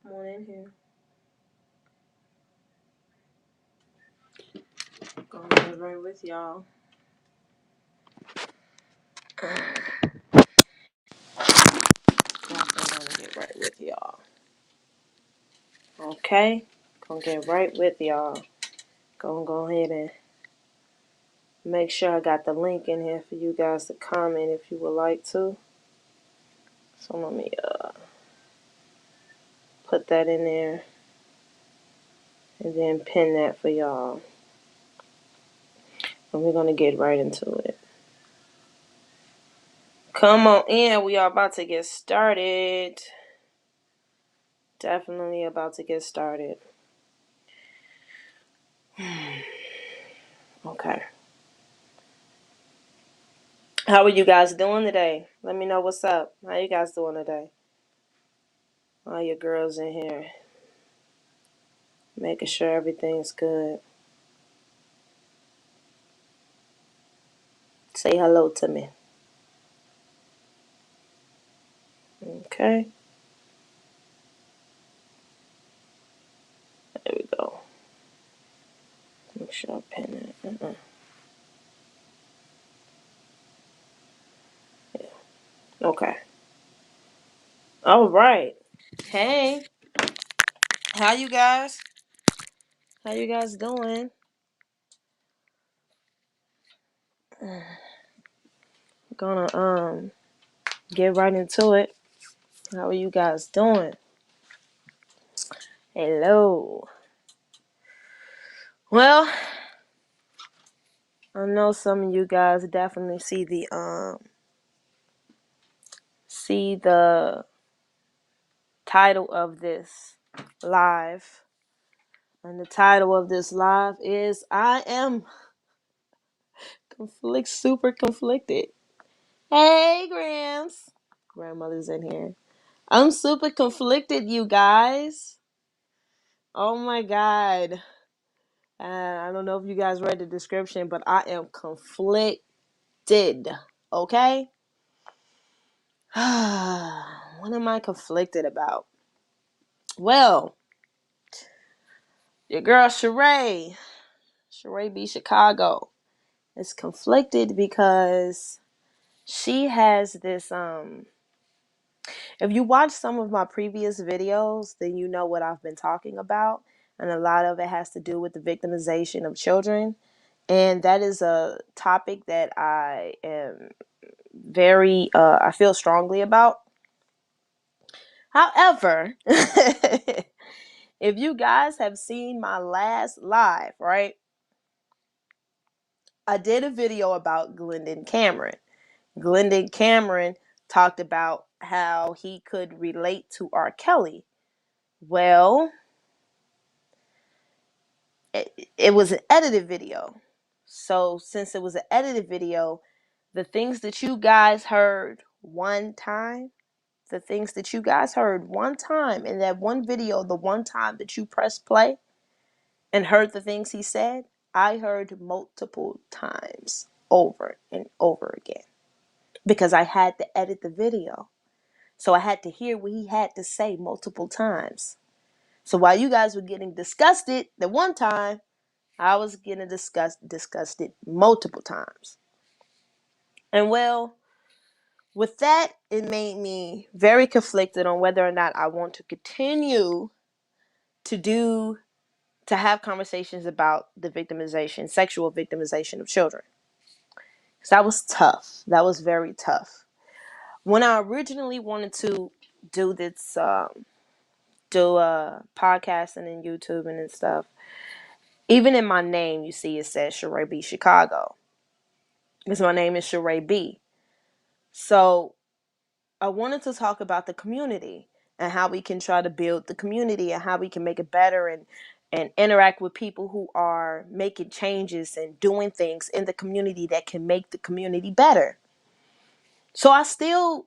Come on in here. Going to get right with y'all. I'm gonna get right with y'all. Okay? Gonna get right with y'all. Go ahead and make sure I got the link in here for you guys to comment if you would like to. So let me put that in there and then pin that for y'all. And we're gonna get right into it. Come on in. We are about to get started. Definitely about to get started. Okay. How are you guys doing today? Let me know what's up. How you guys doing today? All your girls in here. Making sure everything's good. Say hello to me. Okay. There we go. Make sure I pin it. Yeah. Okay. All right. Hey. How you guys? How you guys doing? Gonna get right into it. How are you guys doing? Hello. Well, I know some of you guys definitely see the title of this live. And the title of this live is I am super conflicted. Hey Grams. Grandmother's in here. I'm super conflicted, you guys. Oh my god. I don't know if you guys read the description, but I am conflicted. Okay? What am I conflicted about? Well, your girl charaebarnes, is conflicted because she has this if you watch some of my previous videos, then you know what I've been talking about, and a lot of it has to do with the victimization of children, and that is a topic that I am very I feel strongly about. However, if you guys have seen my last live, right, I did a video about Glendon Cameron. Glendon Cameron talked about how he could relate to R. Kelly. Well, it was an edited video. So since it was an edited video, the things that you guys heard one time, the things that you guys heard one time in that one video, the one time that you pressed play and heard the things he said, I heard multiple times over and over again because I had to edit the video. So I had to hear what he had to say multiple times. So while you guys were getting disgusted the one time, I was getting disgusted multiple times. And well, with that, it made me very conflicted on whether or not I want to continue to have conversations about the victimization, sexual victimization of children. So that was tough. That was very tough. When I originally wanted to do this, podcasting and YouTube and stuff, even in my name, you see it says charaebchicago. Because my name is Charae B. So I wanted to talk about the community and how we can try to build the community and how we can make it better and interact with people who are making changes and doing things in the community that can make the community better. So I still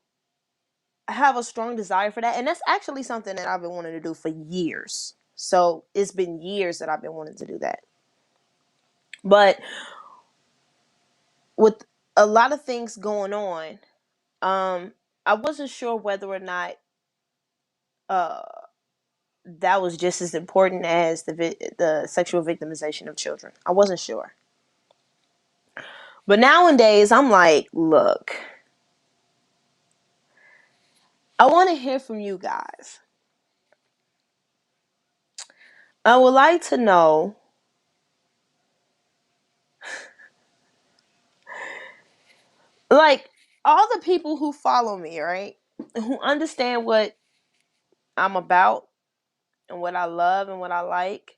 have a strong desire for that. And that's actually something that I've been wanting to do for years. So it's been years that I've been wanting to do that. But with a lot of things going on, I wasn't sure whether or not uh that was just as important as the sexual victimization of children. I wasn't sure. But nowadays, I'm like, look, I want to hear from you guys. I would like to know, like, all the people who follow me, right? Who understand what I'm about and what I love and what I like.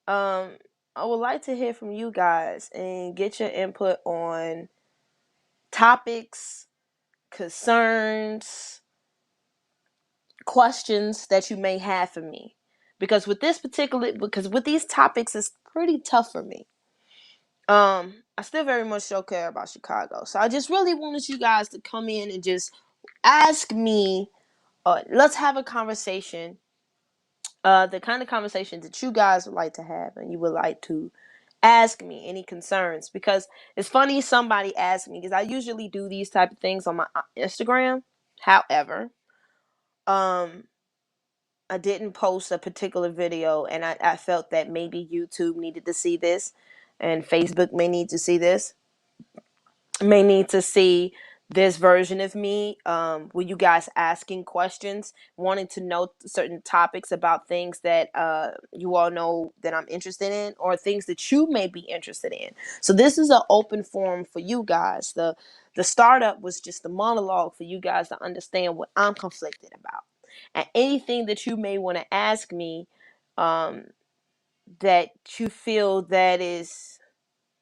Um, I would like to hear from you guys and get your input on topics, concerns, questions that you may have for me. Because with these topics, it's pretty tough for me. I still very much so care about Chicago. So I just really wanted you guys to come in and just ask me, let's have a conversation. The kind of conversation that you guys would like to have and you would like to ask me any concerns, because it's funny somebody asked me, because I usually do these type of things on my Instagram. However, um I didn't post a particular video, and I felt that maybe YouTube needed to see this and Facebook may need to see this, may need to see this version of me, with you guys asking questions, wanting to know certain topics about things that you all know that I'm interested in, or things that you may be interested in. So this is an open forum for you guys. The startup was just a monologue for you guys to understand what I'm conflicted about, and anything that you may want to ask me, um, that you feel that is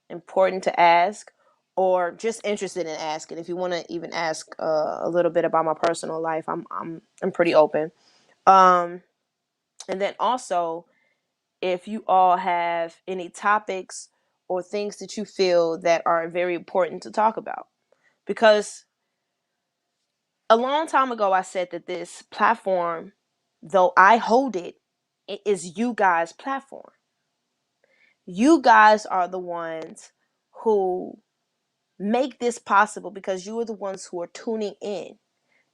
important to ask, or just interested in asking. If you want to even ask a little bit about my personal life, I'm pretty open. Um, and then also, if you all have any topics or things that you feel that are very important to talk about, because a long time ago I said that this platform, though I hold it, it is you guys' platform. You guys are the ones who make this possible, because you are the ones who are tuning in.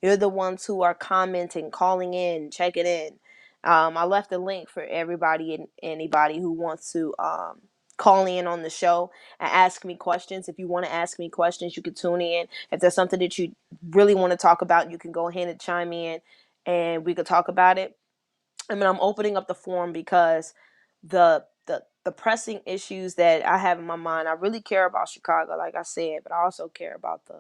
You're the ones who are commenting, calling in, checking in. I left a link for everybody and anybody who wants to call in on the show and ask me questions. If you want to ask me questions, you can tune in. If there's something that you really want to talk about, you can go ahead and chime in and we could talk about it. I mean, I'm opening up the forum because the pressing issues that I have in my mind, I really care about Chicago, like I said, but I also care about the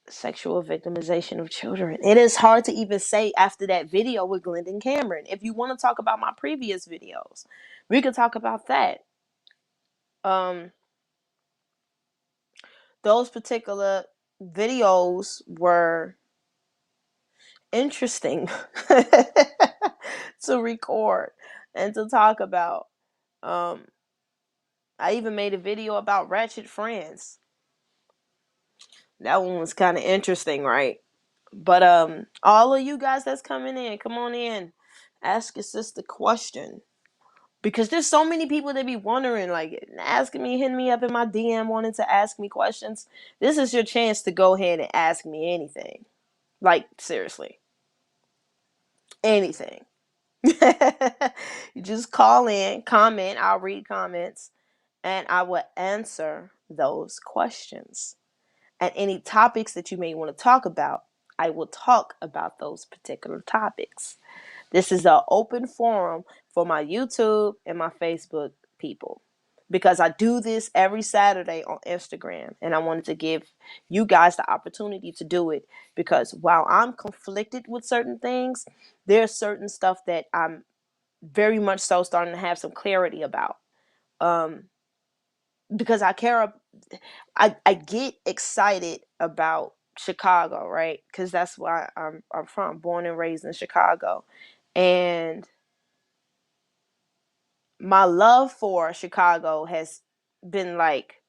sexual victimization of children. It is hard to even say after that video with Glendon Cameron. If you want to talk about my previous videos, we could talk about that. Um, those particular videos were interesting to record and to talk about. Um, I even made a video about ratchet friends. That one was kind of interesting, right? But all of you guys that's coming in, come on in. Ask your sister question. Because there's so many people that be wondering, like asking me, hitting me up in my DM wanting to ask me questions. This is your chance to go ahead and ask me anything. Like, seriously. Anything. You just call in, comment, I'll read comments, and I will answer those questions. And any topics that you may want to talk about, I will talk about those particular topics. This is an open forum for my YouTube and my Facebook people, because I do this every Saturday on Instagram, and I wanted to give you guys the opportunity to do it, because while I'm conflicted with certain things, there's certain stuff that I'm very much so starting to have some clarity about. Um, because I get excited about Chicago, right? Because that's why I'm from, born and raised in Chicago, and my love for Chicago has been like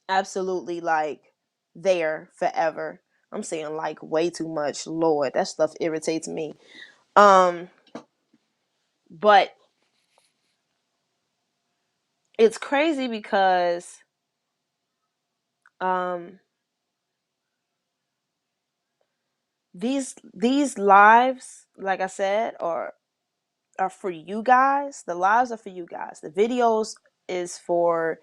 absolutely like there forever. I'm saying like way too much. Lord, that stuff irritates me. Um, but it's crazy because um these lives, like I said, are for you guys. The lives are for you guys. The videos is for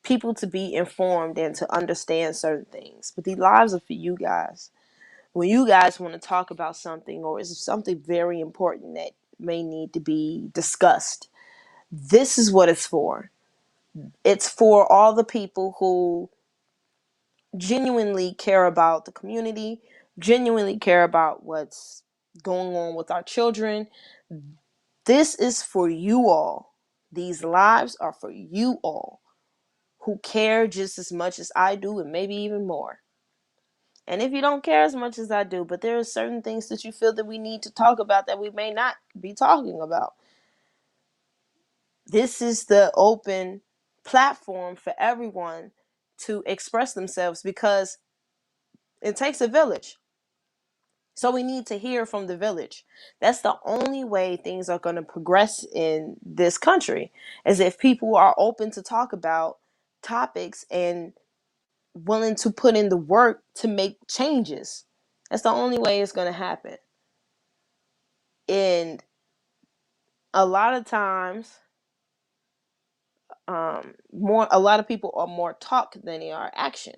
people to be informed and to understand certain things. But the lives are for you guys. When you guys want to talk about something, or is something very important that may need to be discussed, this is what it's for. It's for all the people who genuinely care about the community, genuinely care about what's going on with our children. This is for you all. These lives are for you all who care just as much as I do, and maybe even more. And if you don't care as much as I do, but there are certain things that you feel that we need to talk about that we may not be talking about, this is the open platform for everyone to express themselves, because it takes a village. So we need to hear from the village. That's the only way things are going to progress in this country, is if people are open to talk about topics and willing to put in the work to make changes. That's the only way it's going to happen. And a lot of times, a lot of people are more talk than they are action,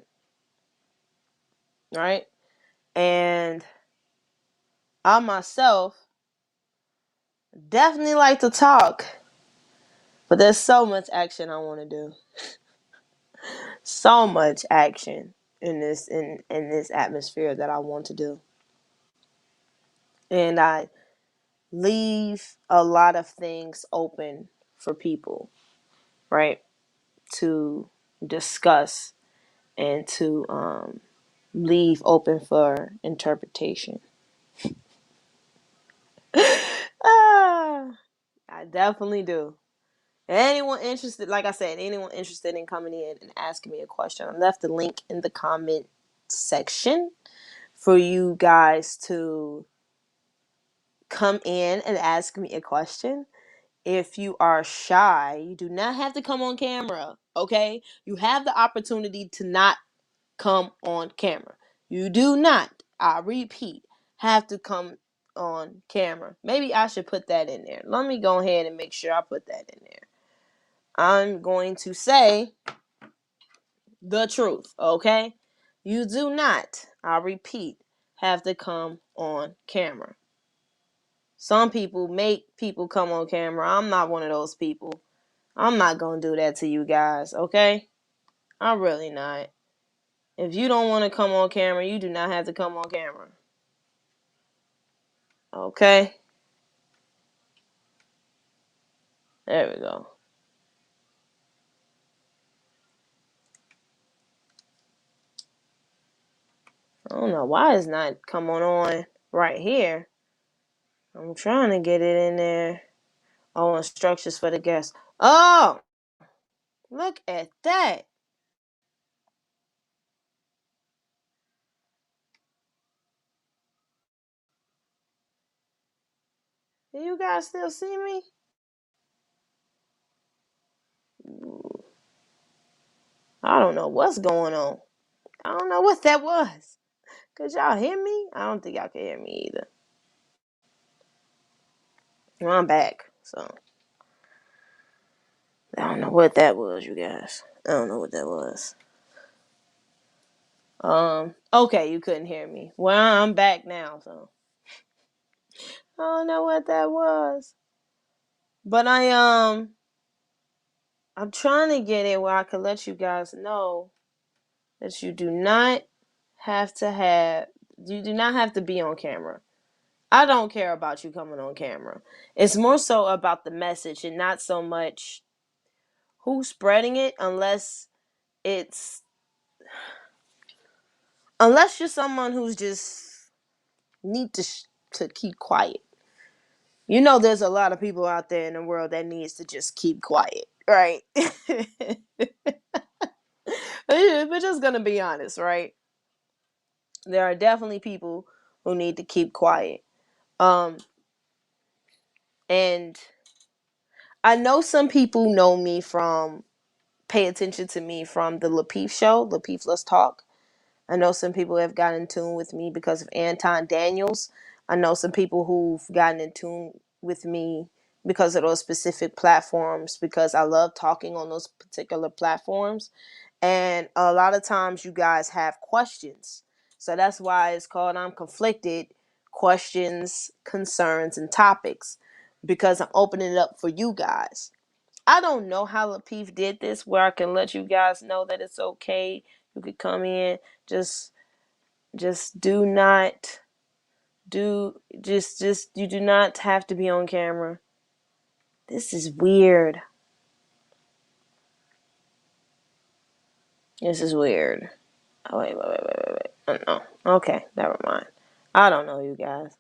right? And I myself definitely like to talk, but there's so much action I want to do. So much action in this atmosphere that I want to do. And I leave a lot of things open for people, right? To discuss and to leave open for interpretation. Ah, I definitely do. Anyone interested, like I said, anyone interested in coming in and asking me a question, I left the link in the comment section for you guys to come in and ask me a question. If you are shy, you do not have to come on camera, okay? You have the opportunity to not come on camera. You do not, I repeat, have to come on camera. Maybe I should put that in there. Let me go ahead and make sure I put that in there. I'm going to say the truth, okay? You do not, I repeat, have to come on camera. Some people make people come on camera. I'm not one of those people. I'm not going to do that to you guys, okay? I'm really not. If you don't want to come on camera, you do not have to come on camera. Okay? There we go. I don't know why it's not coming on right here. I'm trying to get it in there. Oh, instructions for the guests. Oh! Look at that. Do you guys still see me? I don't know what's going on. I don't know what that was. Could y'all hear me? I don't think y'all can hear me either. Well, I'm back, so I don't know what that was, you guys. I don't know what that was. Okay, you couldn't hear me. Well, I'm back now, so I don't know what that was. But I'm trying to get it where I can let you guys know that you do not have to be on camera. I don't care about you coming on camera. It's more so about the message and not so much who's spreading it, it's unless you're someone who's just need to keep quiet. You know, there's a lot of people out there in the world that needs to just keep quiet, right? We're just gonna be honest, right? There are definitely people who need to keep quiet. Um, and I know some people know me from pay attention to me from the Lapeef show, Lapeef Let's Talk. I know some people have gotten in tune with me because of Anton Daniels. I know some people who've gotten in tune with me because of those specific platforms, because I love talking on those particular platforms. And a lot of times you guys have questions. So that's why it's called I'm Conflicted Questions, Concerns, and Topics, because I'm opening it up for you guys. I don't know how Lapeef did this where I can let you guys know that it's okay. You could come in, just do not you do not have to be on camera. This is weird. This is weird. Oh, wait. Oh, no. Okay, never mind. I don't know, you guys.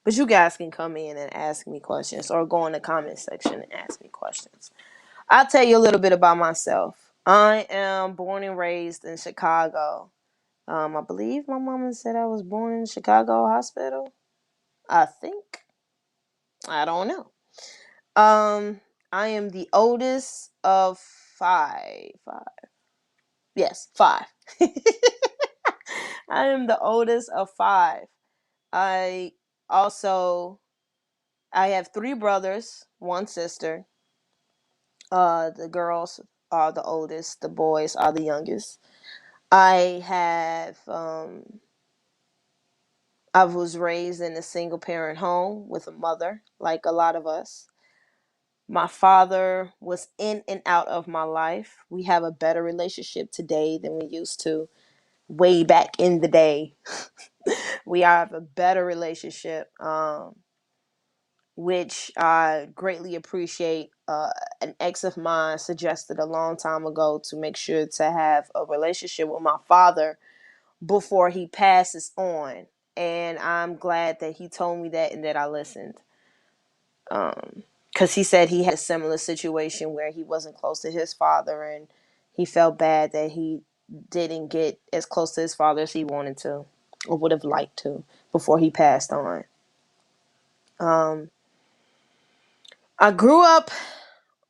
But you guys can come in and ask me questions or go in the comment section and ask me questions. I'll tell you a little bit about myself. I am born and raised in Chicago. I believe my mama said I was born in Chicago Hospital. I think. I don't know. I am the oldest of five. Yes, five. I am the oldest of five. I also I have three brothers, one sister. The girls are the oldest, the boys are the youngest. I was raised in a single parent home with a mother, like a lot of us. My father was in and out of my life. We have a better relationship today than we used to way back in the day. We have a better relationship, which I greatly appreciate. An ex of mine suggested a long time ago to make sure to have a relationship with my father before he passes on. And I'm glad that he told me that and that I listened. Because he said he had a similar situation where he wasn't close to his father and he felt bad that he didn't get as close to his father as he wanted to or would have liked to before he passed on. I grew up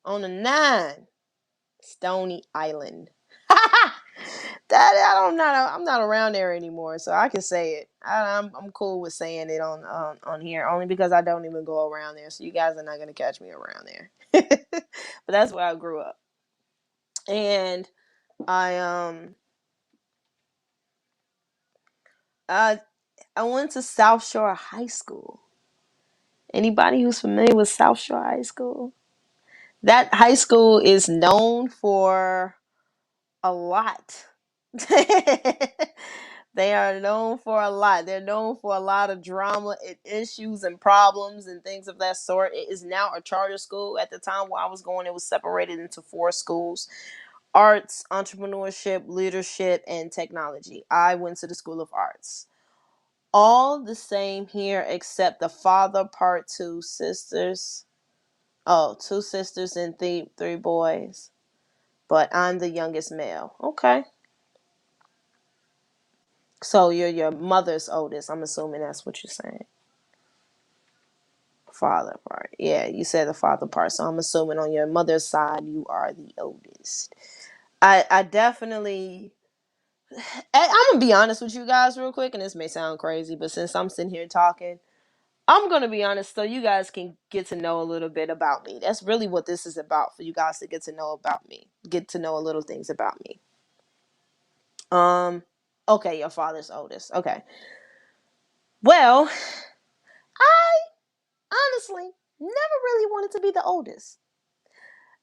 on a 9 Stony Island. I'm not around there anymore, so I can say it. I'm cool with saying it on here, only because I don't even go around there, so you guys are not gonna catch me around there. But that's where I grew up, and I um I I went to South Shore High School. Anybody who's familiar with South Shore High School? That high school is known for a lot. They are known for a lot. They're known for a lot of drama and issues and problems and things of that sort. It is now a charter school. At the time where I was going, it was separated into 4 schools: arts, entrepreneurship, leadership, and technology. I went to the School of Arts. All the same here, except the father part, 2 sisters. Oh, 2 sisters and three boys. But I'm the youngest male. Okay. So you're your mother's oldest. I'm assuming that's what you're saying. Father part. Yeah, you said the father part. So I'm assuming on your mother's side you are the oldest. I definitely I'm gonna be honest with you guys real quick, and this may sound crazy, but since I'm sitting here talking, I'm gonna be honest so you guys can get to know a little bit about me. That's really what this is about, for you guys to get to know about me. Get to know a little things about me. Um okay, your father's oldest. Okay. Well, I honestly never really wanted to be the oldest.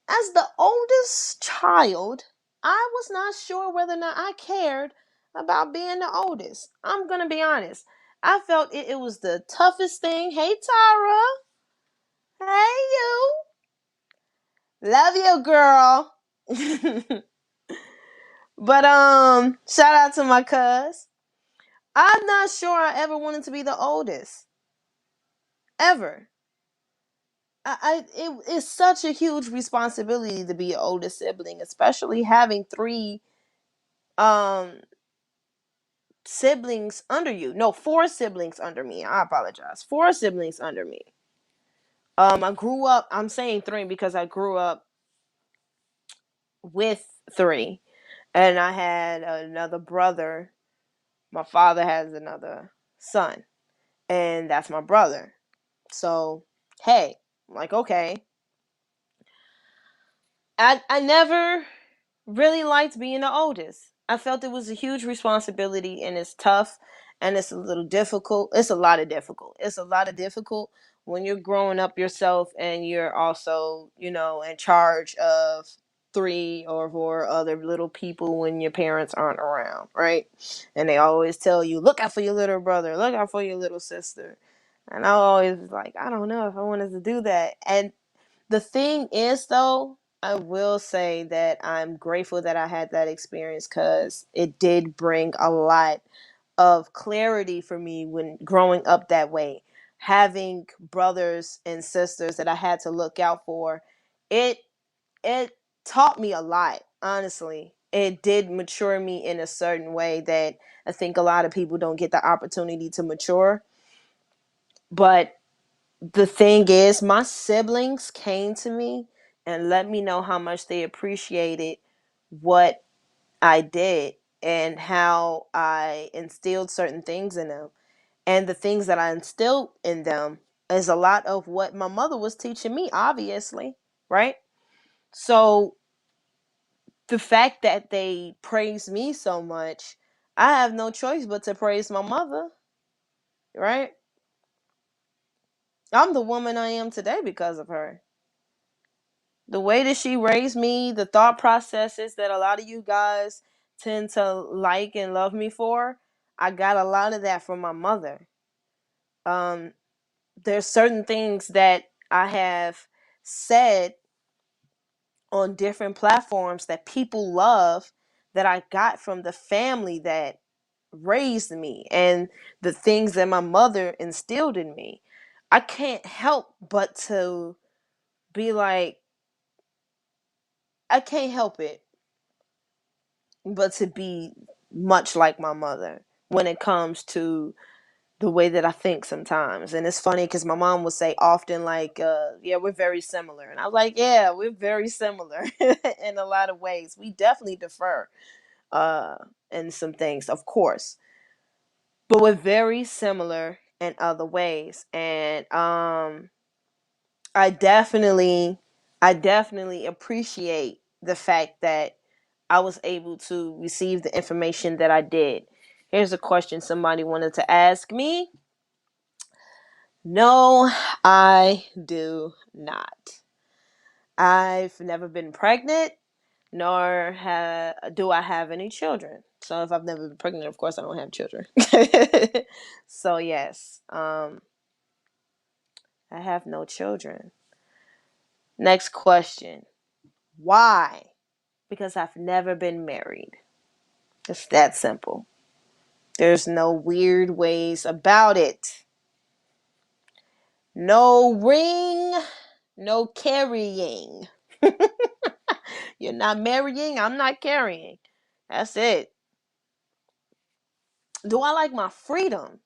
As the oldest child, I was not sure whether or not I cared about being the oldest. I'm going to be honest. I felt it was the toughest thing. Hey, Tara. Hey, you. Love you, girl. But, shout out to my cuz. I'm not sure I ever wanted to be the oldest. Ever. It's such a huge responsibility to be an older sibling, especially having 3 um siblings under you. No, 4 siblings under me. I apologize. 4 siblings under me. I grew up. I'm saying 3 because I grew up with 3, and I had another brother My father has another son, and that's my brother. So, hey, I'm like, okay. I never really liked being the oldest. I felt it was a huge responsibility, and it's tough, and it's a little difficult. It's a lot of difficult. It's a lot of difficult when you're growing up yourself and you're also, in charge of three or four other little people when your parents aren't around, right? And they always tell you, look out for your little brother, look out for your little sister. And I always was like, I don't know if I wanted to do that. And the thing is, though, I will say that I'm grateful that I had that experience, because it did bring a lot of clarity for me when growing up that way. Having brothers and sisters that I had to look out for, it it taught me a lot, honestly. It did mature me in a certain way that I think a lot of people don't get the opportunity to mature. But the thing is, my siblings came to me and let me know how much they appreciated what I did and how I instilled certain things in them. And the things that I instilled in them is a lot of what my mother was teaching me, obviously, right? So the fact that they praise me so much, I have no choice but to praise my mother, right? I'm the woman I am today because of her. The way that she raised me, the thought processes that a lot of you guys tend to like and love me for, I got a lot of that from my mother. Um, there's certain things that I have said on different platforms that people love, that I got from the family that raised me and the things that my mother instilled in me. I can't help but to be like, I can't help it but to be much like my mother when it comes to the way that I think sometimes. And it's funny because my mom would say often, like, yeah, we're very similar. And I was like, yeah, we're very similar in a lot of ways. We definitely differ uh, in some things, of course, but we're very similar in other ways. And I definitely, I definitely appreciate the fact that I was able to receive the information that I did. Here's a question somebody wanted to ask me. No, I do not. I've never been pregnant, nor do I have any children. So if I've never been pregnant, of course I don't have children. So yes, I have no children. Next question. Why? Because I've never been married. It's that simple. There's no weird ways about it. No ring, no carrying. You're not marrying, I'm not carrying. That's it. Do I like my freedom?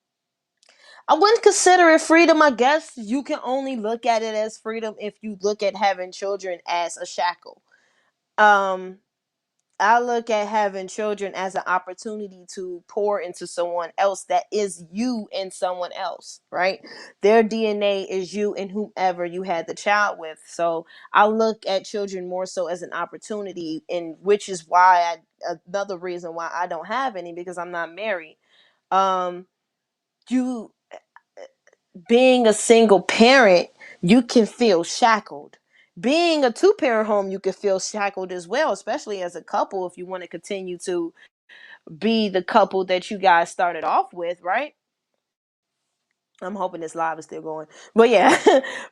I wouldn't consider it freedom. I guess you can only look at it as freedom if you look at having children as a shackle. Um, I look at having children as an opportunity to pour into someone else that is you and someone else, right? Their DNA is you and whomever you had the child with. So I look at children more so as an opportunity, and which is why another reason why I don't have any, because I'm not married. Um, you being a single parent, you can feel shackled. Being a two-parent home, you can feel shackled as well, especially as a couple, if you want to continue to be the couple that you guys started off with, right? I'm hoping this live is still going. But yeah,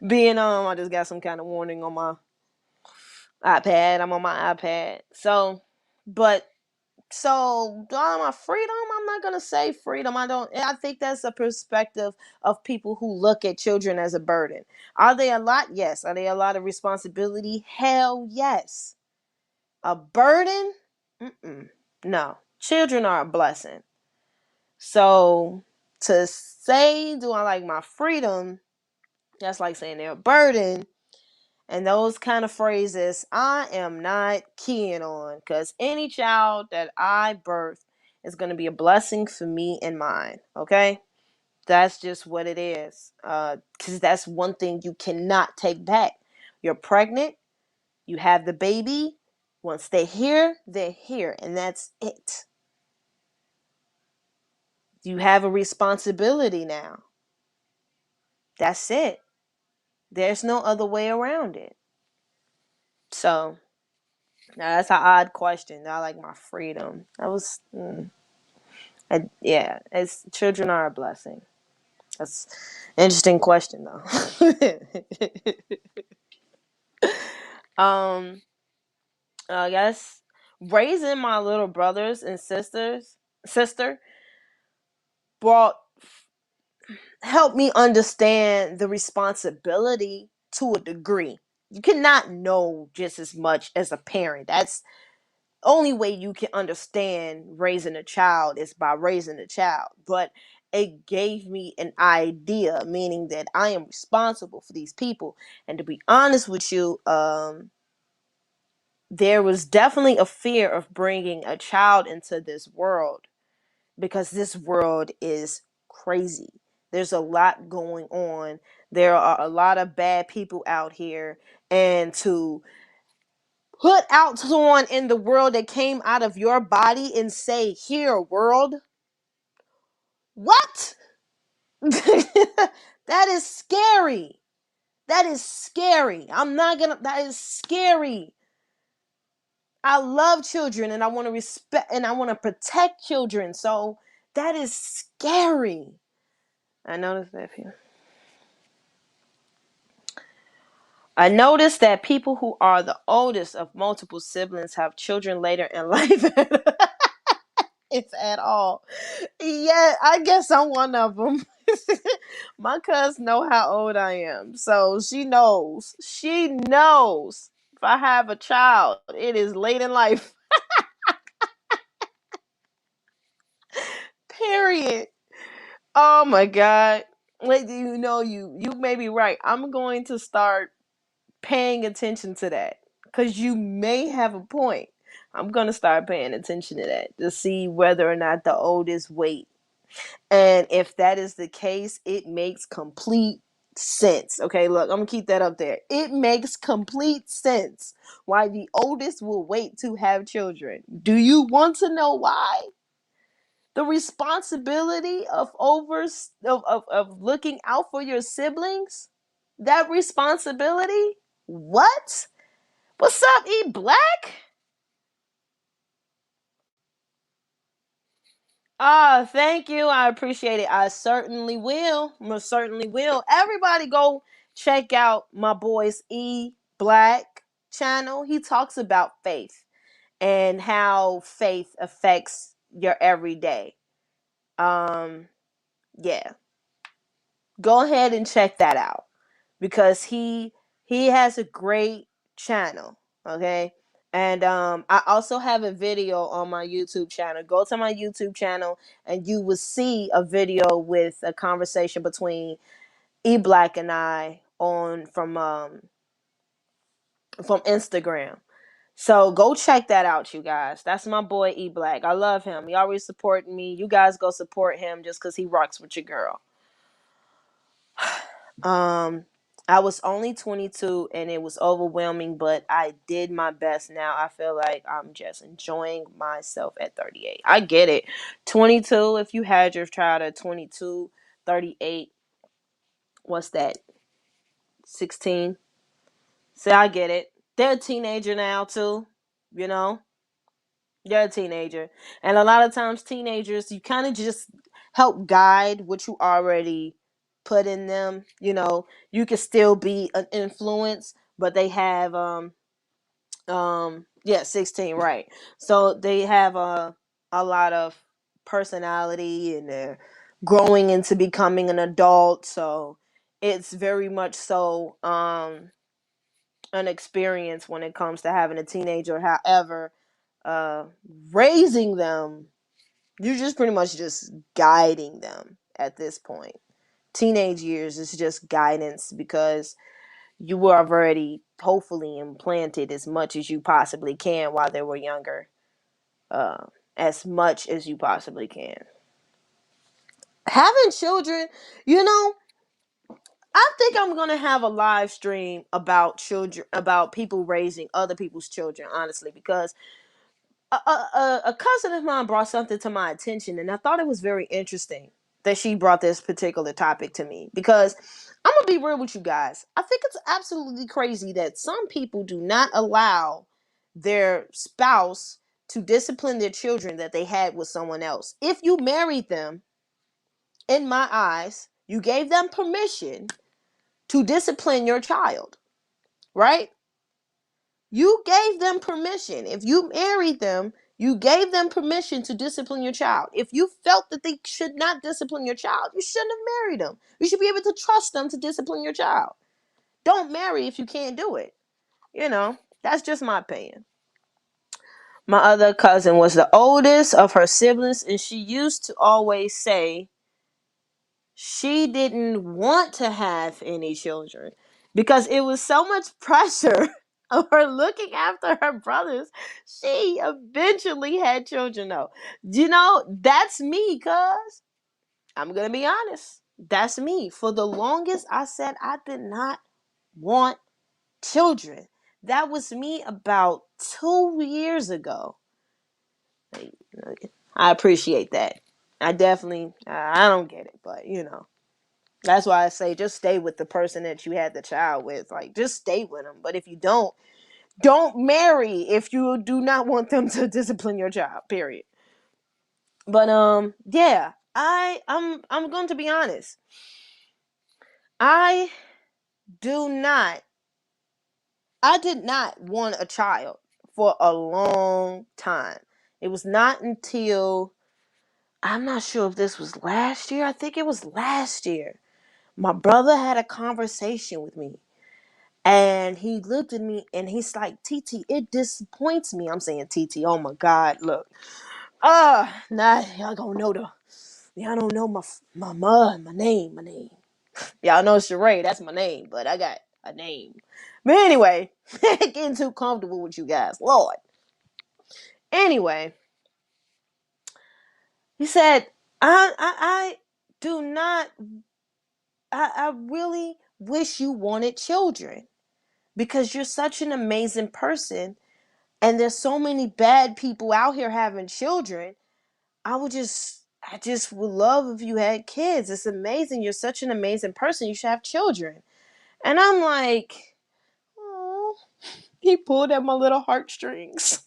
being I just got some kind of warning on my iPad. I'm on my iPad. But so my freedom, I'm not gonna say freedom. I think that's a perspective of people who look at children as a burden. Are they a lot? Yes. Are they a lot of responsibility? Hell yes. A burden? Mm-mm. No. Children are a blessing. So to say, do I like my freedom? That's like saying they're a burden. And those kind of phrases I am not keying on, because any child that I birth It's going to be a blessing for me and mine. Okay. That's just what it is. Because that's one thing you cannot take back. You're pregnant, you have the baby. Once they're here, and that's it. You have a responsibility now. That's it. There's no other way around it. So, now that's an odd question. I like my freedom. That was, yeah. It's children are a blessing. That's an interesting question, though. um, I guess raising my little brothers and sister brought helped me understand the responsibility to a degree. You cannot know just as much as a parent. That's only way you can understand raising a child is by raising a child. But it gave me an idea, meaning that I am responsible for these people. And to be honest with you, there was definitely a fear of bringing a child into this world because this world is crazy. There's a lot going on. There are a lot of bad people out here. And to put out someone in the world that came out of your body and say, "Here, world," what? That is scary. That is scary. That is scary. I love children and I want to respect and I want to protect children. So that is scary. I noticed that here. I noticed that people who are the oldest of multiple siblings have children later in life. It's at all. Yeah, I guess I'm one of them. My cousin know how old I am, so she knows. She knows if I have a child, it is late in life. Period. Oh my god. Wait, you may be right. I'm going to start paying attention to that because you may have a point. I'm gonna start paying attention to that to see whether or not the oldest wait. And if that is the case, it makes complete sense. Okay, look, I'm gonna keep that up there. It makes complete sense why the oldest will wait to have children. Do you want to know why? The responsibility of looking out for your siblings, that responsibility. What? What's up, E Black? Ah, thank you. I appreciate it. I certainly will. Most certainly will. Everybody go check out my boy's E Black channel. He talks about faith and how faith affects your everyday. Um, yeah. Go ahead and check that out because he has a great channel. Okay. And I also have a video on my YouTube channel. Go to my YouTube channel and you will see a video with a conversation between E Black and I on from Instagram. So go check that out, you guys. That's my boy E Black. I love him. He always supporting me. You guys go support him just because he rocks with your girl. Um, I was only 22 and it was overwhelming, but I did my best. Now I feel like I'm just enjoying myself at 38. I get it. 22, if you had your child at 22, 38, what's that? 16. See, I get it. They're a teenager now too, you know? You're a teenager. And a lot of times teenagers, you kind of just help guide what you already put in them. You can still be an influence, but they have yeah, 16, right. So they have a lot of personality and they're growing into becoming an adult. So it's very much so an experience when it comes to having a teenager. However, uh raising them, you're just pretty much just guiding them at this point. Teenage years is just guidance because you were already hopefully implanted as much as you possibly can while they were younger, uh, as much as you possibly can. Having children, you know, I think I'm gonna have a live stream about children, about people raising other people's children, honestly, because a cousin of mine brought something to my attention, and I thought it was very interesting that she brought this particular topic to me. Because I'm gonna be real with you guys, I think it's absolutely crazy that some people do not allow their spouse to discipline their children that they had with someone else. If you married them, in my eyes, you gave them permission to discipline your child, right? You gave them permission. If you married them, you gave them permission to discipline your child. If you felt that they should not discipline your child, you shouldn't have married them. You should be able to trust them to discipline your child. Don't marry if you can't do it. You know, that's just my opinion. My other cousin was the oldest of her siblings, and she used to always say she didn't want to have any children because it was so much pressure of her looking after her brothers. She eventually had children, though. You know, that's me, cuz I'm going to be honest. That's me. For the longest, I said I did not want children. That was me about 2 years ago. I appreciate that. I definitely, I don't get it, but you know. That's why I say just stay with the person that you had the child with. Like, just stay with them. But if you don't marry if you do not want them to discipline your child. Period. But yeah, I'm going to be honest. I do not. I did not want a child for a long time. It was not until, I'm not sure if this was last year. I think it was last year. My brother had a conversation with me. And he looked at me and he's like, TT, it disappoints me. I'm saying, TT, oh my God, look. Nah, y'all gonna know y'all don't know my name. Y'all know Sheree, that's my name, but I got a name. But anyway, getting too comfortable with you guys. Lord. Anyway, he said, I do not, I really wish you wanted children because you're such an amazing person. And there's so many bad people out here having children. I just would love if you had kids. It's amazing. You're such an amazing person. You should have children. And I'm like, oh, he pulled at my little heartstrings.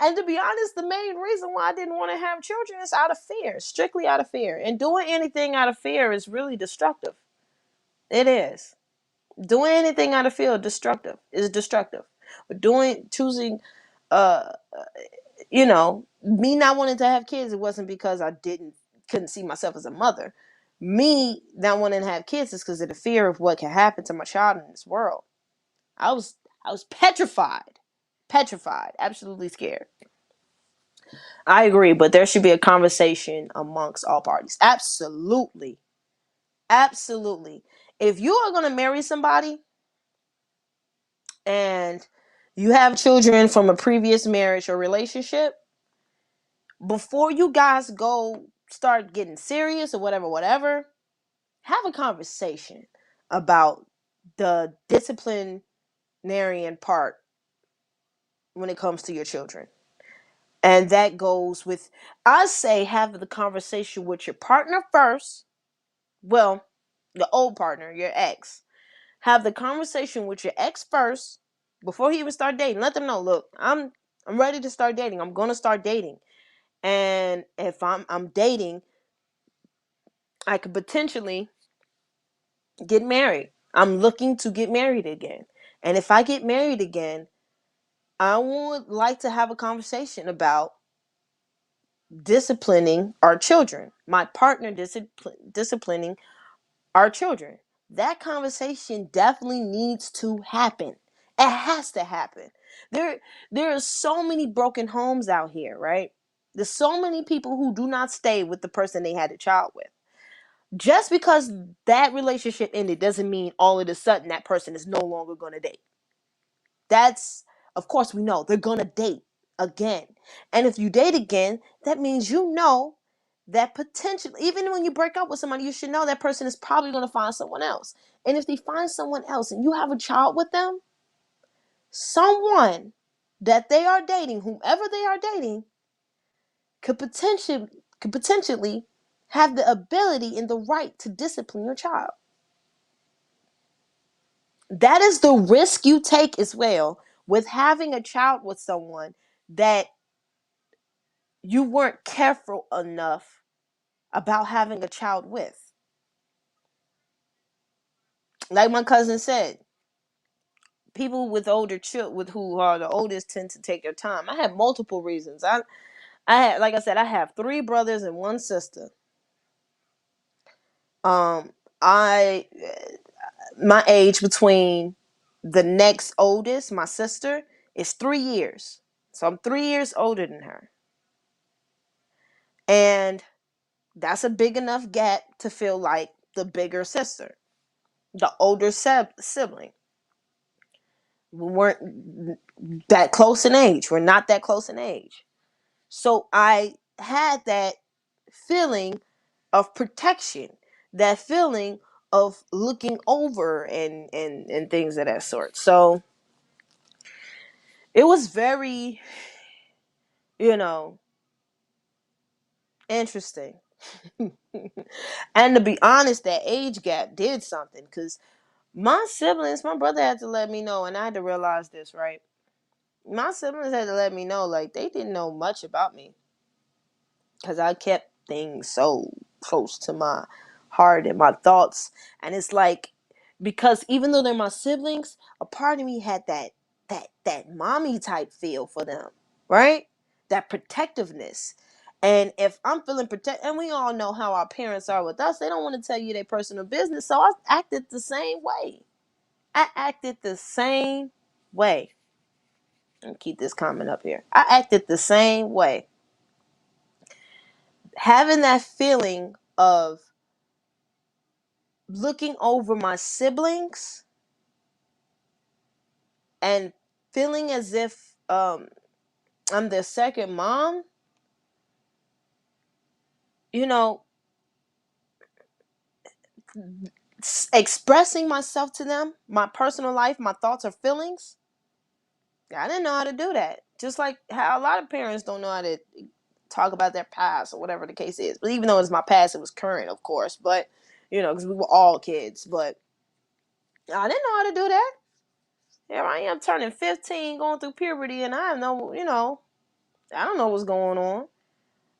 And to be honest, the main reason why I didn't want to have children is out of fear, strictly out of fear. And doing anything out of fear is really destructive. It is. Doing anything out of fear is destructive. But choosing uh you know, me not wanting to have kids, it wasn't because I couldn't see myself as a mother. Me not wanting to have kids is because of the fear of what can happen to my child in this world. I was petrified, absolutely scared. I agree, but there should be a conversation amongst all parties. Absolutely, absolutely. If you are gonna marry somebody and you have children from a previous marriage or relationship, before you guys go start getting serious or whatever, have a conversation about the disciplinarian part when it comes to your children. And that goes with, I say, have the conversation with your partner first. Well, the old partner, your ex. Have the conversation with your ex first before he even start dating. Let them know, look, I'm ready to start dating. I'm going to start dating. And if I'm dating, I could potentially get married. I'm looking to get married again. And if I get married again, I would like to have a conversation about disciplining our children, my partner disciplining our children. That conversation definitely needs to happen. It has to happen. There are so many broken homes out here, right? There's so many people who do not stay with the person they had a child with. Just because that relationship ended doesn't mean all of a sudden that person is no longer going to date. That's, of course, we know they're going to date. again. And if you date again, that means you know that potentially, even when you break up with somebody, you should know that person is probably going to find someone else. And if they find someone else and you have a child with them, someone that they are dating, whomever they are dating, could potentially have the ability and the right to discipline your child. That is the risk you take as well with having a child with someone that you weren't careful enough about having a child with. Like my cousin said, people with older children, with who are the oldest, tend to take their time. I had multiple reasons. I had, like I said, I have 3 brothers and 1 sister. Um, I my age between the next oldest, my sister, is 3 years. So I'm 3 years older than her. And that's a big enough gap to feel like the bigger sister, the older sibling. We weren't that close in age. We're not that close in age. So I had that feeling of protection, that feeling of looking over and things of that sort. So it was very, you know, interesting. And to be honest, that age gap did something, because my siblings, my brother had to let me know, and I had to realize this, right? My siblings had to let me know, like, they didn't know much about me, because I kept things so close to my heart and my thoughts. And it's like, because even though they're my siblings, a part of me had that mommy type feel for them, right? That protectiveness. And if I'm feeling protect, and we all know how our parents are with us, they don't want to tell you their personal business. So I acted the same way. I acted the same way. And keep this comment up here. I acted the same way. Having that feeling of looking over my siblings and feeling as if I'm their second mom, you know, expressing myself to them, my personal life, my thoughts or feelings. I didn't know how to do that. Just like how a lot of parents don't know how to talk about their past or whatever the case is. But even though it's my past, it was current, of course. But, because we were all kids. But I didn't know how to do that. Here I am turning 15, going through puberty, and I know, I don't know what's going on.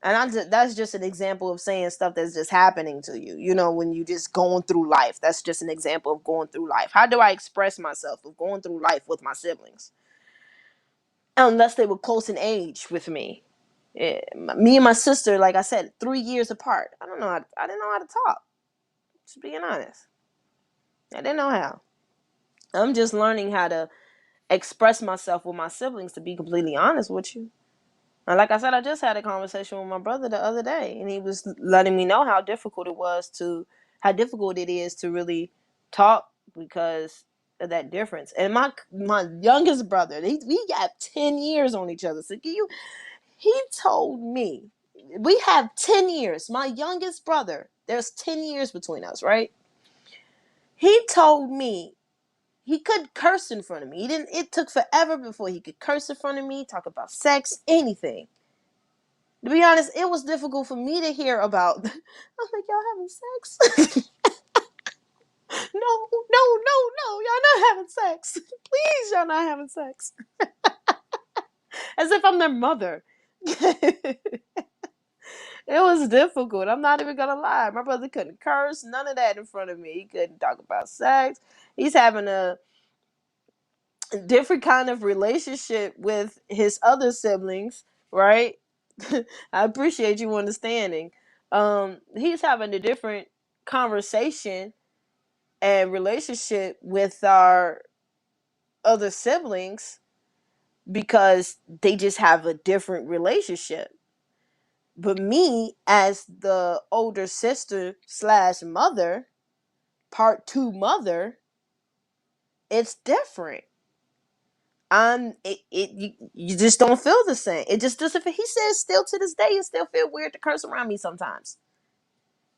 And that's just an example of saying stuff that's just happening to you. When you just going through life. That's just an example of going through life. How do I express myself of going through life with my siblings? Unless they were close in age with me. Yeah, me and my sister, like I said, 3 years apart. I didn't know how to talk. Just being honest. I didn't know how. I'm just learning how to express myself with my siblings, to be completely honest with you. And like I said, I just had a conversation with my brother the other day, and he was letting me know how difficult it is to really talk because of that difference. And my youngest brother, we got 10 years on each other. So he told me, we have 10 years. My youngest brother, there's 10 years between us, right? He told me he could curse in front of me. It took forever before he could curse in front of me, talk about sex, anything. To be honest, it was difficult for me to hear about. I'm like, y'all having sex? No, no, no, no. Y'all not having sex. Please, y'all not having sex. As if I'm their mother. It was difficult. I'm not even going to lie. My brother couldn't curse, none of that in front of me. He couldn't talk about sex. He's having a different kind of relationship with his other siblings, right? I appreciate you understanding. He's having a different conversation and relationship with our other siblings because they just have a different relationship. But me, as the older sister slash mother, part 2 mother, it's different. You just don't feel the same. It just doesn't feel, he says still to this day, it still feel weird to curse around me sometimes.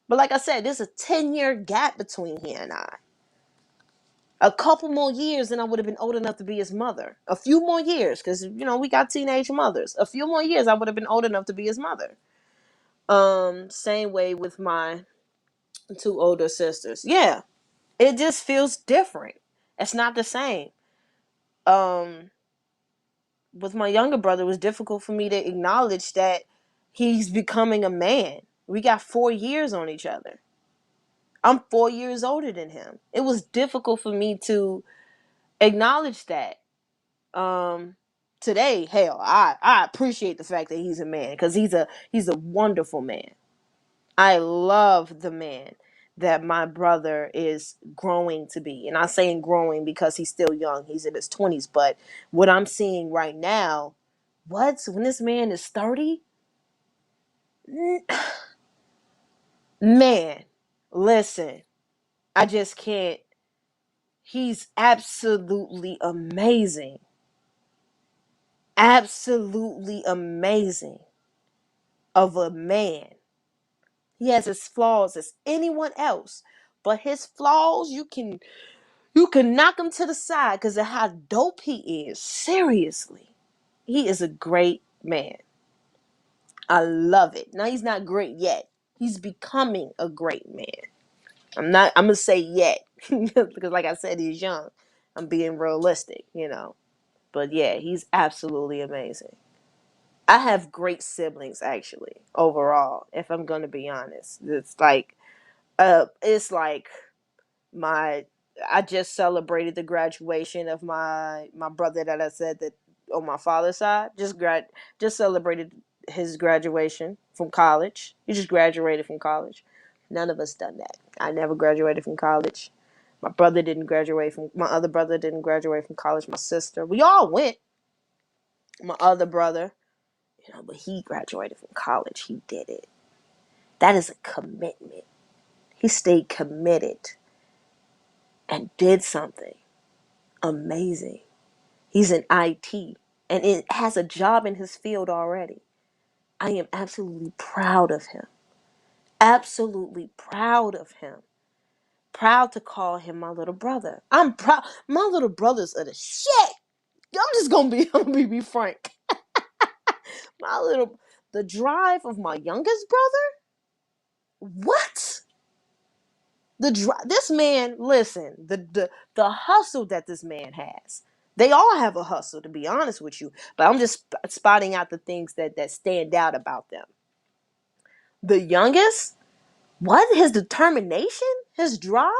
But like I said, there's a 10-year gap between he and I. A couple more years and I would have been old enough to be his mother. A few more years, because we got teenage mothers. A few more years I would have been old enough to be his mother. Same way with my two older sisters. Yeah. It just feels different. It's not the same. Um with my younger brother, it was difficult for me to acknowledge that he's becoming a man. We got 4 years on each other. I'm 4 years older than him. It was difficult for me to acknowledge that. Um, Today, hell, I appreciate the fact that he's a man, because he's a wonderful man. I love the man that my brother is growing to be. And I'm saying growing because he's still young. He's in his 20s. But what I'm seeing right now, when this man is 30? Man, listen, I just can't. He's absolutely amazing. Absolutely amazing of a man. He has his flaws as anyone else. But his flaws, you can knock him to the side because of how dope he is. Seriously. He is a great man. I love it. Now, he's not great yet. He's becoming a great man. I'm going to say yet. Because like I said, he's young. I'm being realistic. But yeah, he's absolutely amazing. I have great siblings, actually, overall, if I'm going to be honest. It's like my I just celebrated the graduation of my brother that I said that on my father's side just celebrated his graduation from college. He just graduated from college. None of us done that. I never graduated from college. My other brother didn't graduate from college. My sister, we all went. My other brother, but he graduated from college. He did it. That is a commitment. He stayed committed and did something amazing. He's in IT and it has a job in his field already. I am absolutely proud of him. Absolutely proud of him. Proud to call him my little brother. I'm proud. My little brothers are the shit. I'm gonna be frank. My little, the drive of my youngest brother. What? This man, listen, the hustle that this man has. They all have a hustle, to be honest with you, but I'm just spotting out the things that stand out about them. The youngest, what, his determination, his drive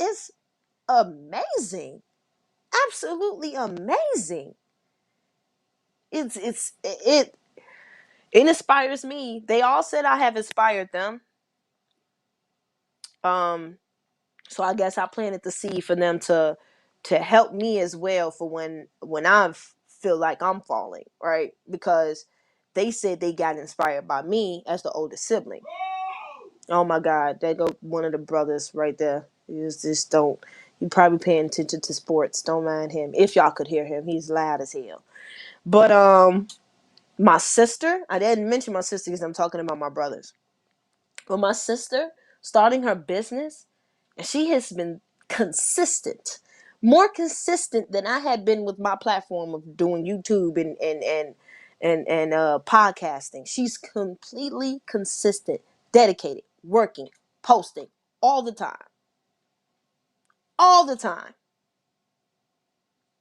is amazing. Absolutely amazing. It inspires me. They all said I have inspired them. Um So I guess I planted the seed for them to help me as well for when I feel like I'm falling, right? Because they said they got inspired by me as the oldest sibling. Oh my God, there go one of the brothers right there. Just don't. He probably paying attention to sports. Don't mind him. If y'all could hear him, he's loud as hell. But my sister, I didn't mention my sister because I'm talking about my brothers. But my sister starting her business, and she has been consistent, more consistent than I had been with my platform of doing YouTube and podcasting. She's completely consistent, dedicated, working, posting all the time, all the time.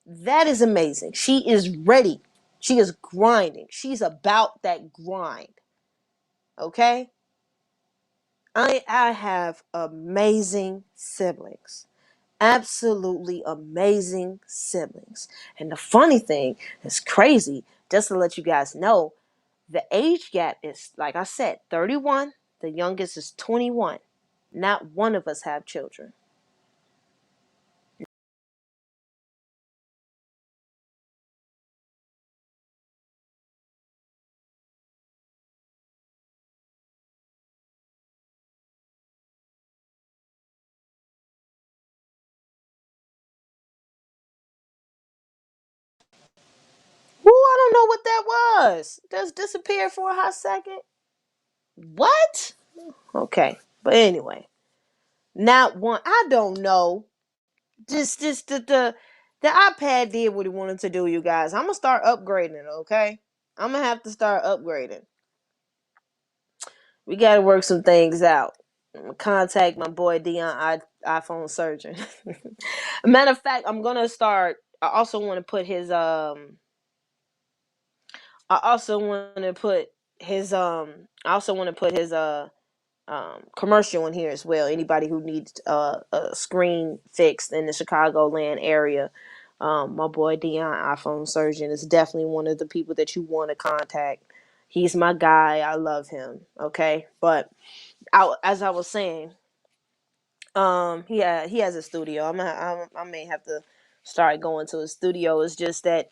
That is amazing. She is ready. She is grinding. She's about that grind. Okay? I have amazing siblings. Absolutely amazing siblings. And the funny thing is crazy, just to let you guys know, the age gap is, like I said, 31. The youngest is 21. Not one of us have children. was. Just disappeared for a hot second. What? Okay. But anyway, not one. I don't know. Just the iPad did what it wanted to do, you guys. I'm gonna start upgrading, okay? I'm gonna have to start upgrading. We gotta work some things out. I'm gonna contact my boy Dion, iPhone surgeon. Matter of fact, I'm gonna start. I also want to put his I also want to put his I also want to put his commercial in here as well. Anybody who needs a screen fixed in the Chicagoland area, my boy Dion, iPhone surgeon, is definitely one of the people that you want to contact. He's my guy. I love him. Okay, but as I was saying, he has a studio. I may have to start going to his studio. It's just that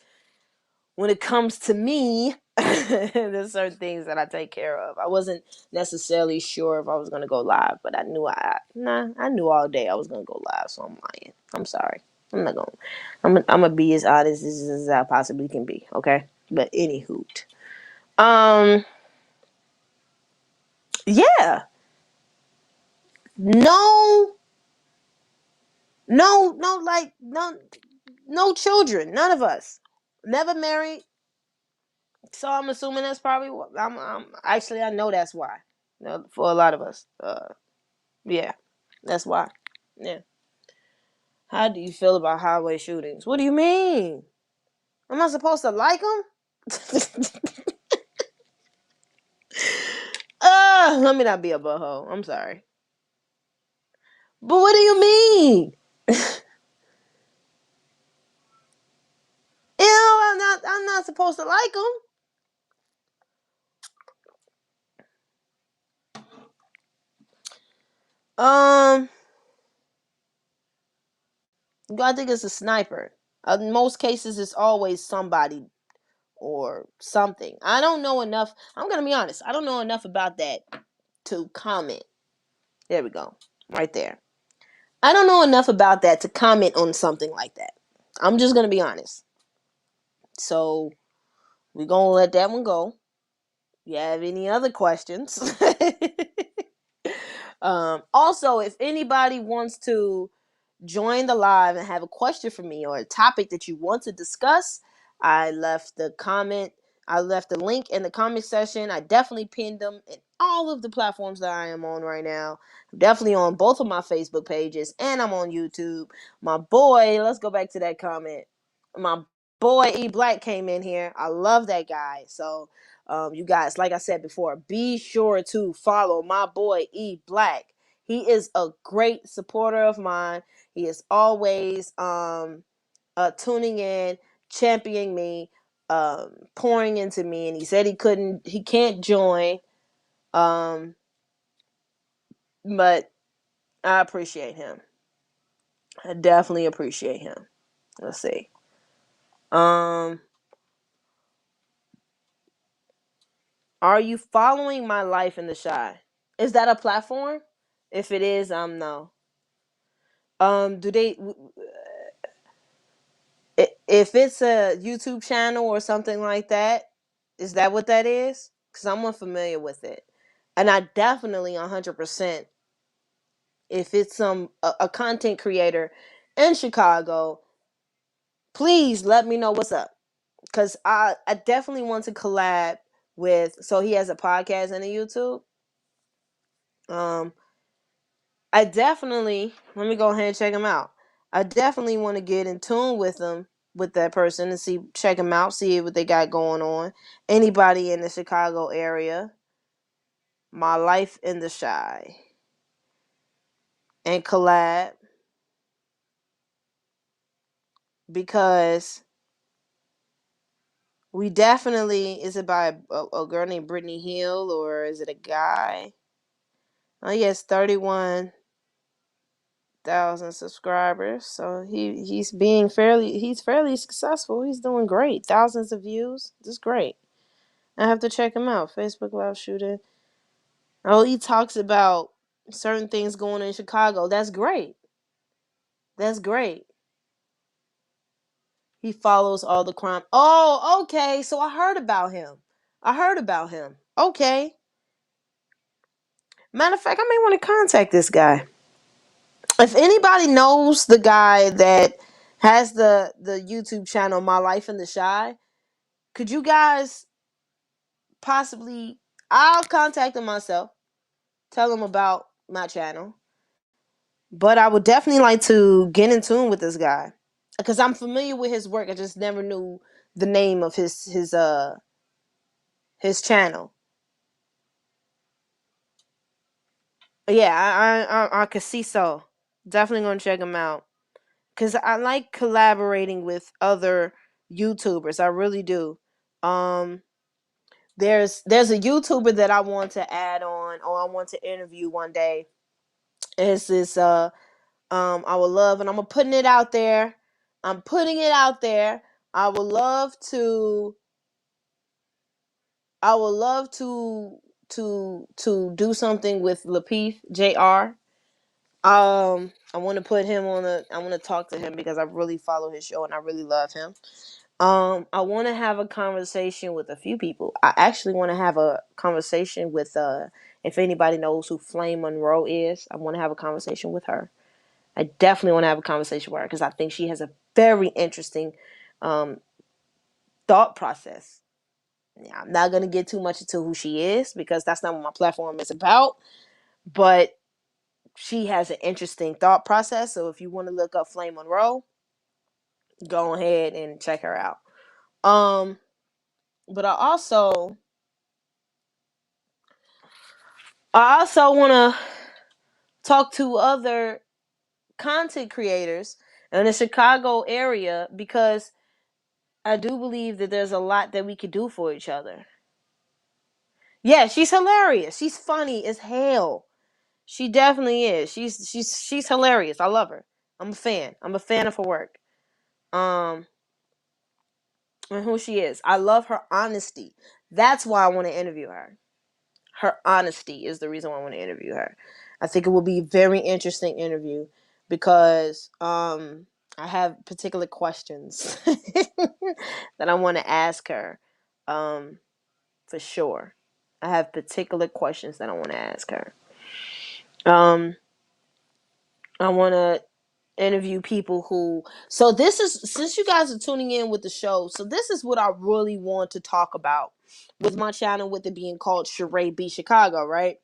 when it comes to me, there's certain things that I take care of. I wasn't necessarily sure if I was gonna go live, but I knew all day I was gonna go live, so I'm lying. I'm sorry. I'm not gonna. I'm gonna be as honest as I possibly can be. Okay, but any hoot. Um. Yeah. No. No. No. Like no. No children. None of us. Never married. So I'm assuming that's probably what I'm actually I know that's why. For a lot of us. Yeah. That's why. Yeah. How do you feel about highway shootings? What do you mean? Am I supposed to like them? Let me not be a butthole. I'm sorry. But what do you mean? I'm not supposed to like them. Um, I think it's a sniper. In most cases, it's always somebody or something. I don't know enough. I'm gonna be honest. I don't know enough about that to comment. There we go. Right there. I don't know enough about that to comment on something like that. I'm just gonna be honest. So we're gonna let that one go. You have any other questions? Also, if anybody wants to join the live and have a question for me or a topic that you want to discuss, I left the comment. I left the link in the comment section. I definitely pinned them in all of the platforms that I am on right now. I'm definitely on both of my Facebook pages and I'm on YouTube. My boy, let's go back to that comment. My boy E Black came in here. I love that guy. So you guys, like I said before, be sure to follow my boy E Black. He is a great supporter of mine. He is always tuning in, championing me, pouring into me, and he said he can't join, but I appreciate him. I definitely appreciate him. Let's see. Are you following my life in the shy? Is that a platform? If it is, no. Do they? If it's a YouTube channel or something like that, is that what that is? Because I'm unfamiliar with it, and I definitely 100%. If it's a content creator in Chicago, please let me know what's up. Because I definitely want to collab with. So he has a podcast and a YouTube. Um, I definitely let me go ahead and check him out. I definitely want to get in tune with him with that person and check them out, see what they got going on. Anybody in the Chicago area, my life in the shy, and collab because we definitely is it by a girl named Brittany Hill or is it a guy? Oh yes, 31,000 subscribers. So he's fairly successful. He's doing great. Thousands of views. Just great. I have to check him out. Facebook Live shooting. Oh, he talks about certain things going on in Chicago. That's great. That's great. He follows all the crime. Oh, okay. So I heard about him. I heard about him. Okay. Matter of fact, I may want to contact this guy. If anybody knows the guy that has the YouTube channel My Life in the Shy, could you guys possibly? I'll contact him myself. Tell him about my channel. But I would definitely like to get in tune with this guy because I'm familiar with his work. I just never knew the name of his channel. Yeah, I could see so. Definitely gonna check him out because I like collaborating with other YouTubers. I really do. Um, there's a YouTuber that I want to add on or I want to interview one day. It's this I would love, and I'm putting it out there. I'm putting it out there. I would love to. I would love to do something with Lapeith Jr. I want to put him on a. I want to talk to him because I really follow his show and I really love him. I want to have a conversation with a few people. I actually want to have a conversation with if anybody knows who Flame Monroe is, I want to have a conversation with her. I definitely want to have a conversation with her because I think she has a very interesting um, thought process. Yeah, I'm not gonna get too much into who she is because that's not what my platform is about. But she has an interesting thought process. So if you want to look up Flame Monroe, go ahead and check her out. Um, but I also want to talk to other content creators in the Chicago area because I do believe that there's a lot that we could do for each other. Yeah, she's hilarious. She's funny as hell. She definitely is. She's hilarious. I love her. I'm a fan. I'm a fan of her work. Um, and who she is. I love her honesty. That's why I want to interview her. Her honesty is the reason why I want to interview her. I think it will be a very interesting interview because I have particular questions that I want to ask her. For sure. I have particular questions that I want to ask her. Um, I want to interview people who. So this is since you guys are tuning in with the show. So this is what I really want to talk about with my channel, with it being called charaebarnes, right?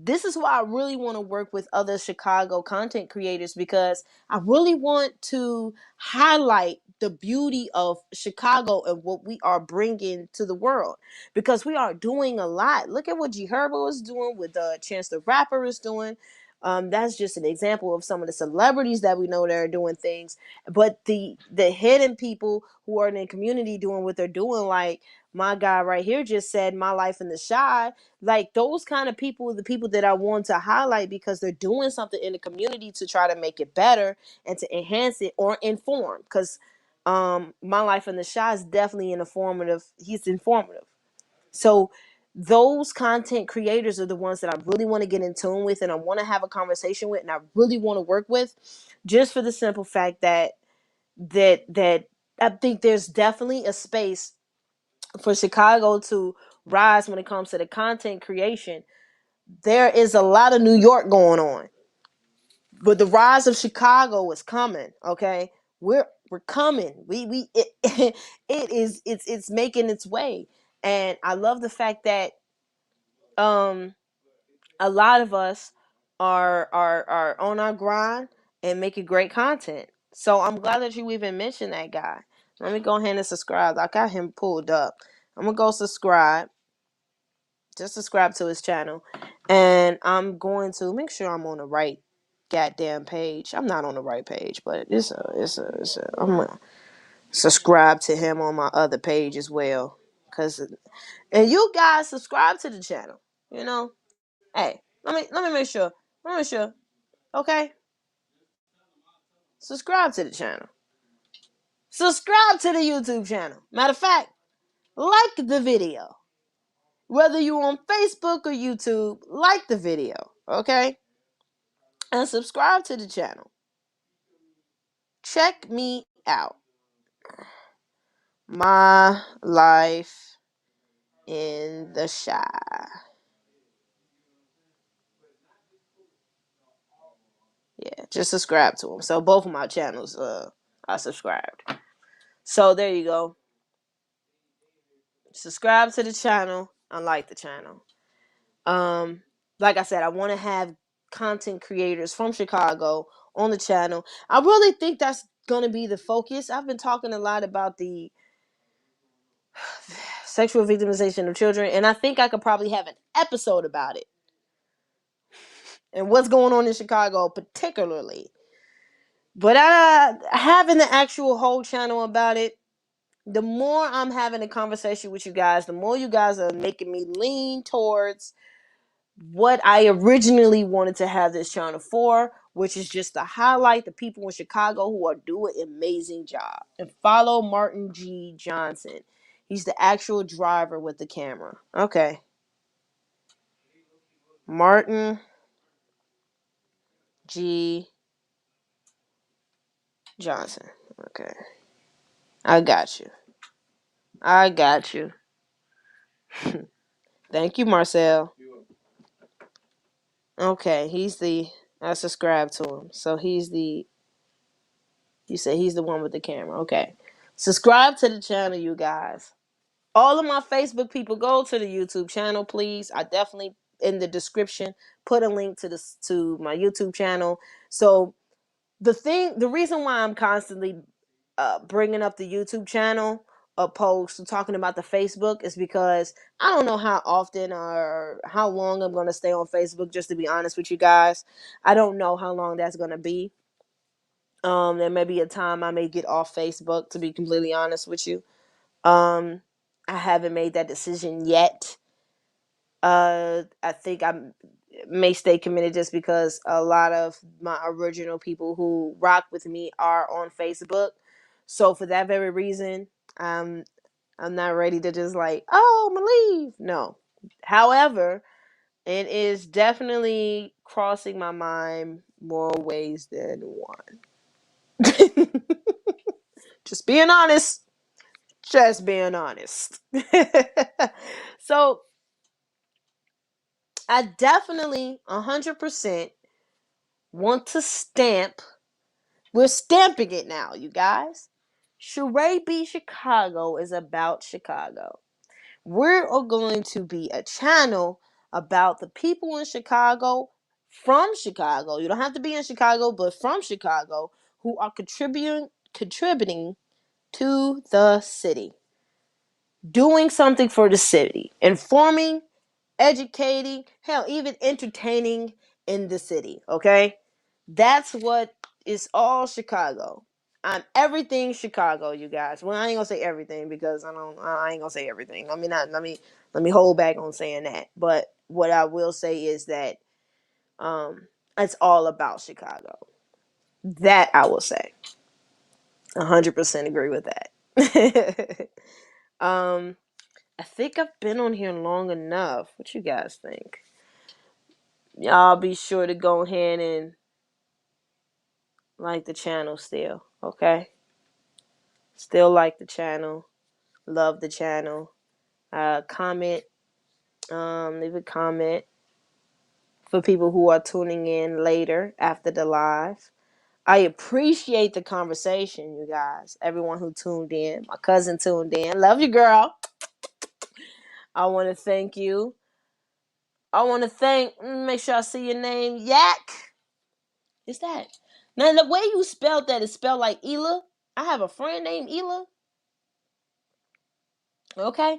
This is why I really want to work with other Chicago content creators because I really want to highlight the beauty of Chicago and what we are bringing to the world because we are doing a lot. Look at what G Herbo is doing, with Chance the Rapper is doing. That's just an example of some of the celebrities that we know that are doing things, but the hidden people who are in the community doing what they're doing, like my guy right here just said, My Life in the Shy. Like those kind of people are the people that I want to highlight because they're doing something in the community to try to make it better and to enhance it or inform. Because My Life in the Shy is definitely an informative. He's informative. So those content creators are the ones that I really want to get in tune with and I want to have a conversation with and I really want to work with, just for the simple fact that I think there's definitely a space for Chicago to rise when it comes to the content creation. There is a lot of New York going on, but the rise of Chicago is coming. Okay, we're coming. It's making its way, and I love the fact that um a lot of us are on our grind and making great content. So I'm glad that you even mentioned that guy. Let me go ahead and subscribe. I got him pulled up. I'm gonna go subscribe. Just subscribe to his channel, and I'm going to make sure I'm on the right goddamn page. I'm not on the right page, but I'm gonna subscribe to him on my other page as well. And you guys subscribe to the channel. You know, hey, let me make sure. Let me make sure. Okay, subscribe to the channel. Subscribe to the YouTube channel. Matter of fact, like the video. Whether you're on Facebook or YouTube, like the video. Okay, and subscribe to the channel. Check me out. My life in the Chi. Yeah, just subscribe to him. So both of my channels, I subscribed. So there you go. Subscribe to the channel. I like the channel. Like I said, I want to have content creators from Chicago on the channel. I really think that's gonna be the focus. I've been talking a lot about the sexual victimization of children, and I think I could probably have an episode about it and what's going on in Chicago particularly. But having the actual whole channel about it, the more I'm having a conversation with you guys, the more you guys are making me lean towards what I originally wanted to have this channel for, which is just to highlight the people in Chicago who are doing an amazing job. And follow Martin G. Johnson. He's the actual driver with the camera. Okay. Martin G. Johnson. Okay. I got you. I got you. Thank you, Marcel. Okay, I subscribe to him. So you say he's the one with the camera. Okay. Subscribe to the channel, you guys. All of my Facebook people, go to the YouTube channel, please. I definitely, in the description, put a link to my YouTube channel. So the reason why I'm constantly bringing up the YouTube channel opposed to talking about the Facebook is because I don't know how often or how long I'm going to stay on Facebook, just to be honest with you guys. I don't know how long that's going to be. There may be a time I may get off Facebook, to be completely honest with you. I haven't made that decision yet. I think I may stay committed just because a lot of my original people who rock with me are on Facebook. So for that very reason, I'm not ready to just like, oh, I'm gonna leave. No. However, it is definitely crossing my mind more ways than one. Just being honest. Just being honest. So I definitely 100% want to stamp. We're stamping it now, you guys. Charaebarnes is about Chicago. We're going to be a channel about the people in Chicago, from Chicago. You don't have to be in Chicago, but from Chicago, who are contributing to the city. Doing something for the city. Informing, educating, hell, even entertaining in the city, okay? That's what is all Chicago. I'm everything Chicago, you guys. Well, I ain't gonna say everything because I ain't gonna say everything. Let me hold back on saying that. But what I will say is that it's all about Chicago. That I will say. 100% agree with that. I think I've been on here long enough. What you guys think? Y'all be sure to go ahead and like the channel still, okay? Still like the channel. Love the channel. Comment. Leave a comment for people who are tuning in later after the live. I appreciate the conversation, you guys. Everyone who tuned in. My cousin tuned in. Love you, girl. I want to thank you. I want to make sure I see your name. Yak. Is that? Now, the way you spelled that is spelled like Ela. I have a friend named Ela. Okay.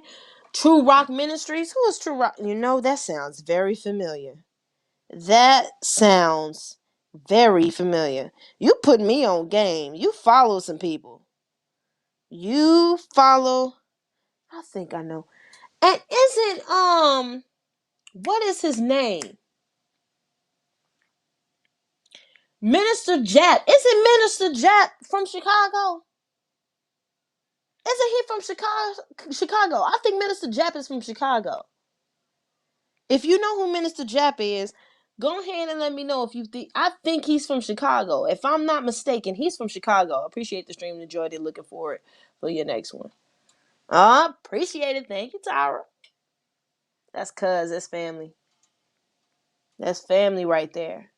True Rock Ministries. Who is True Rock? You know, that sounds very familiar. That sounds very familiar. You put me on game. You follow some people. You follow. I think I know. And isn't what is his name? Minister Jap. Isn't Minister Jap from Chicago? Isn't he from Chicago? I think Minister Jap is from Chicago. If you know who Minister Jap is, go ahead and let me know if you think. I think he's from Chicago. If I'm not mistaken, he's from Chicago. Appreciate the stream and enjoyed it. Looking forward for your next one. Appreciate it. Thank you, Tyra. That's cuz. That's family. That's family right there.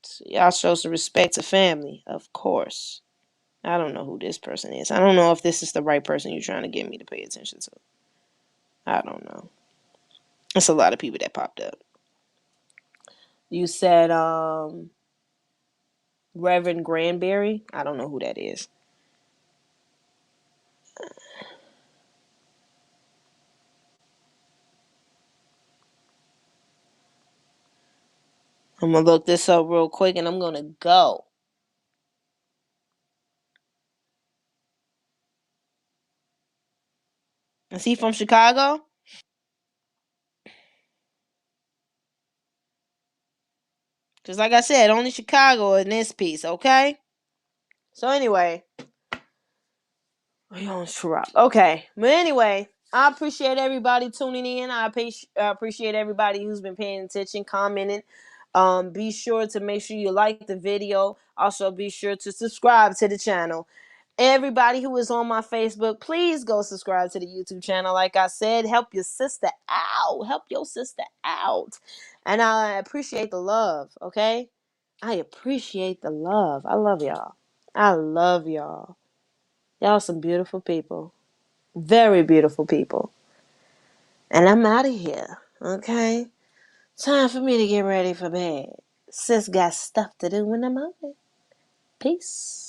So y'all show some respect to family, of course. I don't know who this person is. I don't know if this is the right person you're trying to get me to pay attention to. I don't know. It's a lot of people that popped up. You said Reverend Granberry. I don't know who that is. I'm gonna look this up real quick and I'm gonna go. Is he from Chicago? Because like I said, only Chicago in this piece, okay? So anyway, okay. But anyway, I appreciate everybody tuning in. I appreciate everybody who's been paying attention, commenting. Be sure to make sure you like the video. Also, be sure to subscribe to the channel. Everybody who is on my Facebook, please go subscribe to the YouTube channel. Like I said, help your sister out. Help your sister out. And I appreciate the love, okay? I appreciate the love. I love y'all. I love y'all. Y'all some beautiful people. Very beautiful people. And I'm out of here. Okay? Time for me to get ready for bed. Sis got stuff to do in the morning. Peace.